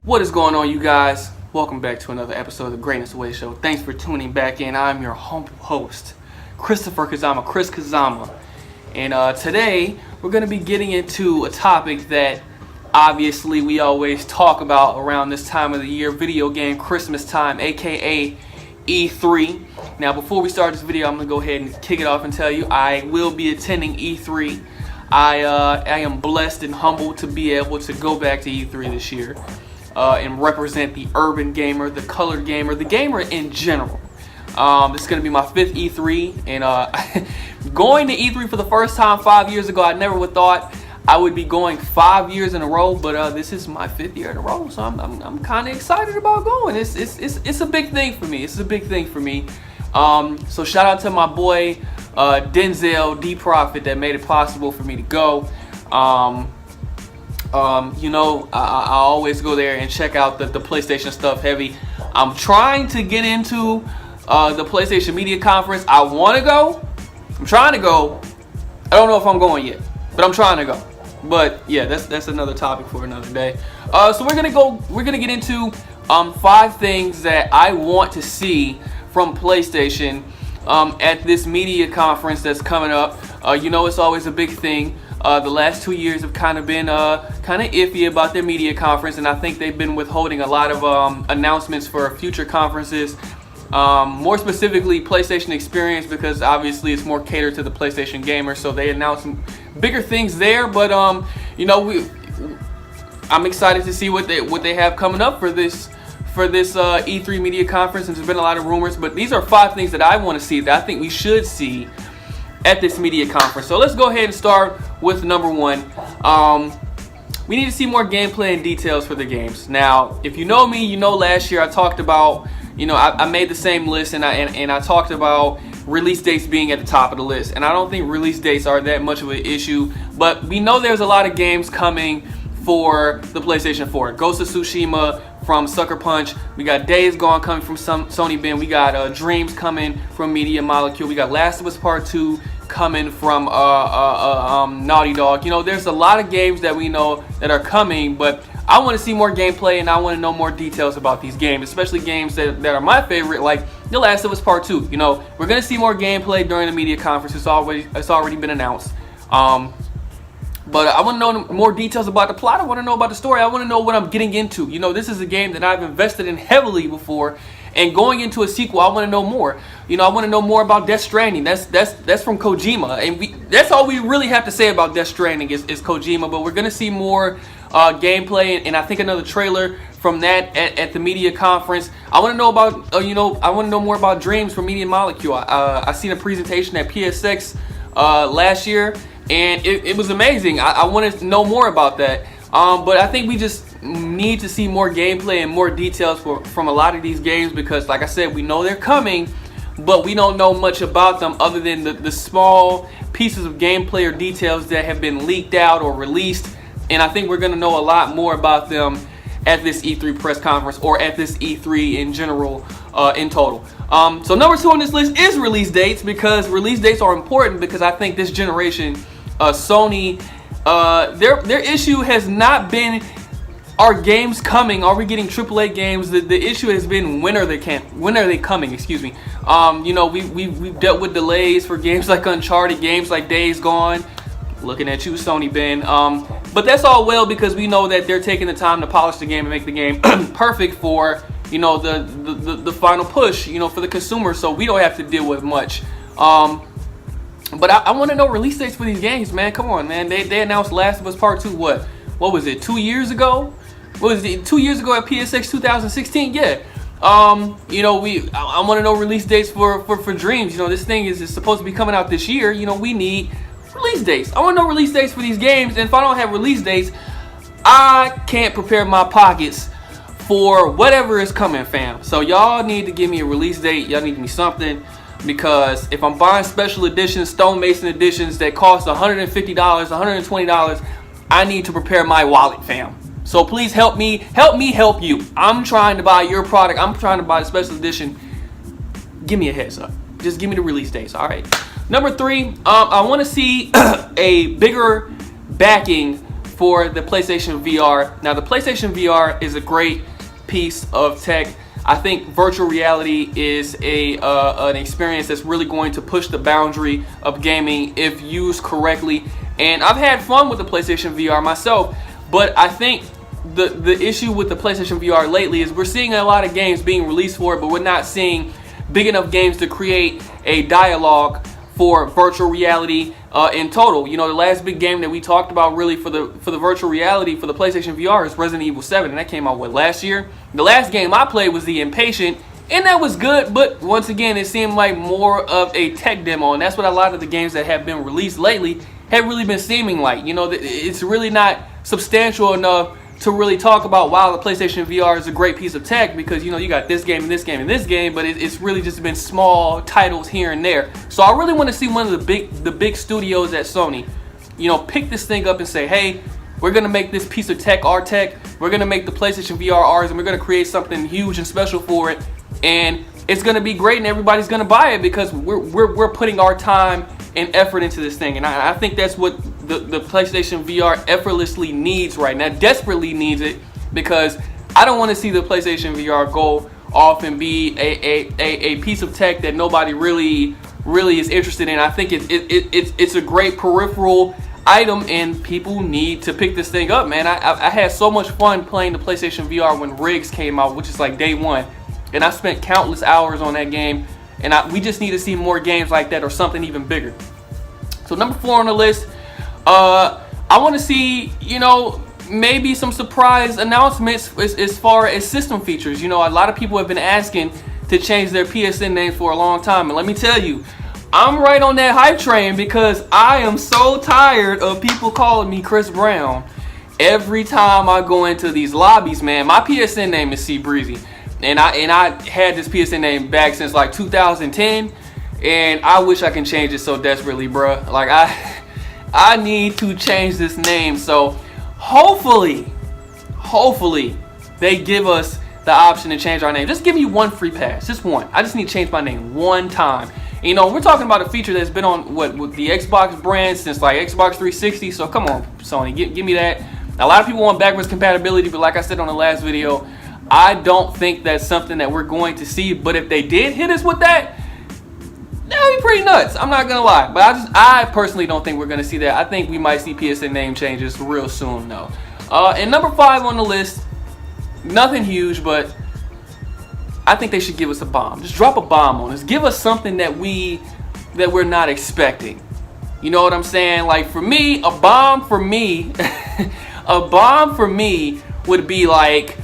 What is going on, you guys? Welcome back to another episode of the Greatness Away Show. Thanks for tuning back in. I'm your humble host, Christopher Kazama, Chris Kazama. And today, we're going to be getting into a topic that obviously we always talk about around this time of the year, video game Christmas time, aka E3. Now, before we start this video, I'm going to go ahead and kick it off and tell you I will be attending E3. I am blessed and humbled to be able to go back to E3 this year. And represent the urban gamer, the colored gamer, the gamer in general. This is going to be my 5th E3, and going to E3 for the first time 5 years ago, I never would thought I would be going 5 years in a row, but this is my 5th year in a row, so I'm kind of excited about going. It's a big thing for me. It's a big thing for me. So shout out to my boy Denzel D Prophet that made it possible for me to go. I always go there and check out the PlayStation stuff heavy. I'm trying to get into the PlayStation Media Conference. I want to go. I'm trying to go. I don't know if I'm going yet, but I'm trying to go. But yeah, that's another topic for another day. So we're gonna get into 5 things that I want to see from PlayStation at this media conference that's coming up. It's always a big thing. The last 2 years have kind of been kind of iffy about their media conference, and I think they've been withholding a lot of announcements for future conferences. More specifically, PlayStation Experience, because obviously it's more catered to the PlayStation gamer, so they announced some bigger things there. But I'm excited to see what they have coming up for this E3 media conference. And there's been a lot of rumors, but these are 5 things that I want to see, that I think we should see at this media conference. So let's go ahead and start with number 1. We need to see more gameplay and details for the games. Now, if you know me, you know last year I talked about, I made the same list, and I talked about release dates being at the top of the list. And I don't think release dates are that much of an issue, but we know there's a lot of games coming for the PlayStation 4. Ghost of Tsushima from Sucker Punch. We got Days Gone coming from Sony Ben. We got Dreams coming from Media Molecule. We got Last of Us Part 2 coming from Naughty Dog. There's a lot of games that we know that are coming, but I want to see more gameplay, and I want to know more details about these games, especially games that are my favorite, like The Last of Us Part 2. We're going to see more gameplay during the media conference. It's already been announced. But I want to know more details about the plot. I want to know about the story. I want to know what I'm getting into. This is a game that I've invested in heavily before, and going into a sequel, I want to know more. I want to know more about Death Stranding. That's from Kojima, and that's all we really have to say about Death Stranding is Kojima. But we're gonna see more gameplay, and I think another trailer from that at the media conference. I want to know about I want to know more about Dreams from Media Molecule. I seen a presentation at PSX last year, and it was amazing. I wanted to know more about that. But I think we just need to see more gameplay and more details from a lot of these games, because like I said, we know they're coming, but we don't know much about them other than the small pieces of gameplay or details that have been leaked out or released. And I think we're going to know a lot more about them at this E3 press conference, or at this E3 in general, in total. So number 2 on this list is release dates, because release dates are important, because I think this generation, Sony, their issue has not been, are games coming? Are we getting AAA games? The issue has been, when are they coming? Excuse me. We've dealt with delays for games like Uncharted, games like Days Gone. Looking at you, Sony Ben. But that's all well, because we know that they're taking the time to polish the game and make the game perfect for the final push for the consumer. So we don't have to deal with much. But I want to know release dates for these games, man. Come on, man. They announced Last of Us Part 2, what was it, 2 years ago? What was it, 2 years ago at PSX 2016? Yeah. I want to know release dates for Dreams. This thing is supposed to be coming out this year. We need release dates. I want to know release dates for these games. And if I don't have release dates, I can't prepare my pockets for whatever is coming, fam. So y'all need to give me a release date. Y'all need to give me something. Because if I'm buying special editions, Stonemason editions that cost $150, $120, I need to prepare my wallet, fam. So please help me help you. I'm trying to buy your product. I'm trying to buy the special edition. Give me a heads up. Just give me the release dates, all right? Number 3, I want to see a bigger backing for the PlayStation VR. Now, the PlayStation VR is a great piece of tech. I think virtual reality is an experience that's really going to push the boundary of gaming if used correctly. And I've had fun with the PlayStation VR myself, but I think the issue with the PlayStation VR lately is we're seeing a lot of games being released for it, but we're not seeing big enough games to create a dialogue for virtual reality in total. You know, the last big game that we talked about really for the virtual reality for the PlayStation VR is Resident Evil 7, and that came out last year. The last game I played was The Impatient, and that was good, but once again, it seemed like more of a tech demo, and that's what a lot of the games that have been released lately have really been seeming like. You know, it's really not substantial enough to really talk about, wow, the PlayStation VR is a great piece of tech, because, you know, you got this game and this game and this game, but it's really just been small titles here and there. So I really want to see one of the big studios at Sony, you know, pick this thing up and say, hey, we're going to make this piece of tech our tech. We're going to make the PlayStation VR ours, and we're going to create something huge and special for it. And it's going to be great, and everybody's going to buy it because we're putting our time and effort into this thing. And I think that's what the PlayStation VR effortlessly needs right now, desperately needs it, because I don't want to see the PlayStation VR go off and be a piece of tech that nobody really is interested in. I think it's a great peripheral item, and people need to pick this thing up, man. I had so much fun playing the PlayStation VR when Riggs came out, which is like day one, and I spent countless hours on that game, and we just need to see more games like that or something even bigger. So number 4 on the list, I want to see, you know, maybe some surprise announcements as far as system features. You know, a lot of people have been asking to change their PSN names for a long time, and let me tell you, I'm right on that hype train, because I am so tired of people calling me Chris Brown every time I go into these lobbies, man. My PSN name is C Breezy, and I had this PSN name back since like 2010, and I wish I can change it so desperately, bruh. Like I need to change this name. So hopefully they give us the option to change our name. Just give me one free pass, just one. I just need to change my name one time. And, you know, we're talking about a feature that's been on with the Xbox brand since like Xbox 360. So come on, Sony, give me that. A lot of people want backwards compatibility, but like I said on the last video, I don't think that's something that we're going to see. But if they did hit us with that, that would be pretty nuts. I'm not gonna lie, but I personally don't think we're gonna see that. I think we might see PSN name changes real soon, though. And number 5 on the list, nothing huge, but I think they should give us a bomb. Just drop a bomb on us. Give us something that we're not expecting. You know what I'm saying? Like, for me, a bomb for me, a bomb for me would be like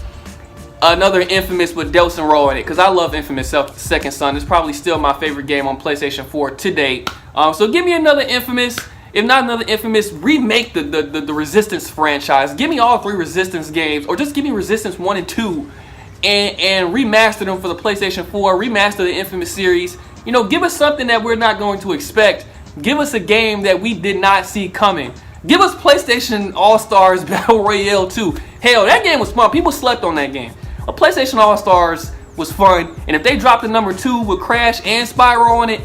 another Infamous with Delson Rowe in it, because I love Infamous Second Son. It's probably still my favorite game on PlayStation 4 to date. So give me another Infamous. If not another Infamous, remake the Resistance franchise. Give me all 3 Resistance games, or just give me Resistance 1 and 2, and remaster them for the PlayStation 4. Remaster the Infamous series. You know, give us something that we're not going to expect. Give us a game that we did not see coming. Give us PlayStation All-Stars Battle Royale 2. Hell, that game was fun. People slept on that game. A PlayStation All-Stars was fun, and if they dropped the number 2 with Crash and Spyro on it,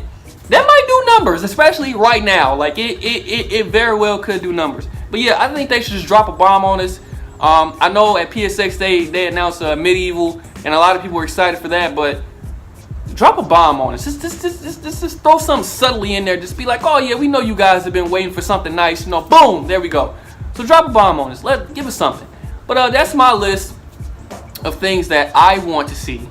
that might do numbers, especially right now. Like, it very well could do numbers. But yeah, I think they should just drop a bomb on us. I know at PSX they announced Medieval, and a lot of people were excited for that, but drop a bomb on us. Just throw something subtly in there. Just be like, oh yeah, we know you guys have been waiting for something nice. You know, boom, there we go. So drop a bomb on us. Give us something. But that's my list of things that I want to see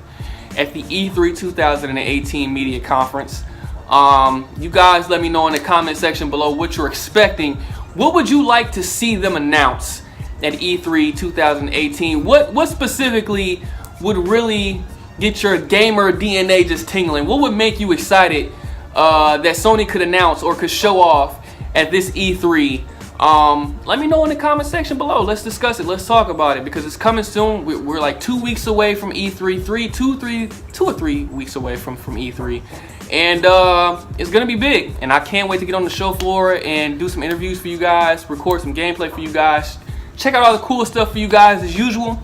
at the E3 2018 media conference. You guys let me know in the comment section below what you're expecting. What would you like to see them announce at E3 2018? What specifically would really get your gamer DNA just tingling? What would make you excited that Sony could announce or could show off at this E3? Let me know in the comment section below. Let's discuss it. Let's talk about it, because it's coming soon. We're like 2 weeks away from E3, 2 or 3 weeks away from E3, and it's gonna be big. And I can't wait to get on the show floor and do some interviews for you guys, record some gameplay for you guys, check out all the cool stuff for you guys as usual.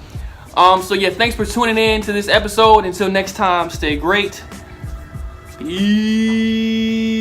So yeah, thanks for tuning in to this episode. Until next time, stay great. Peace.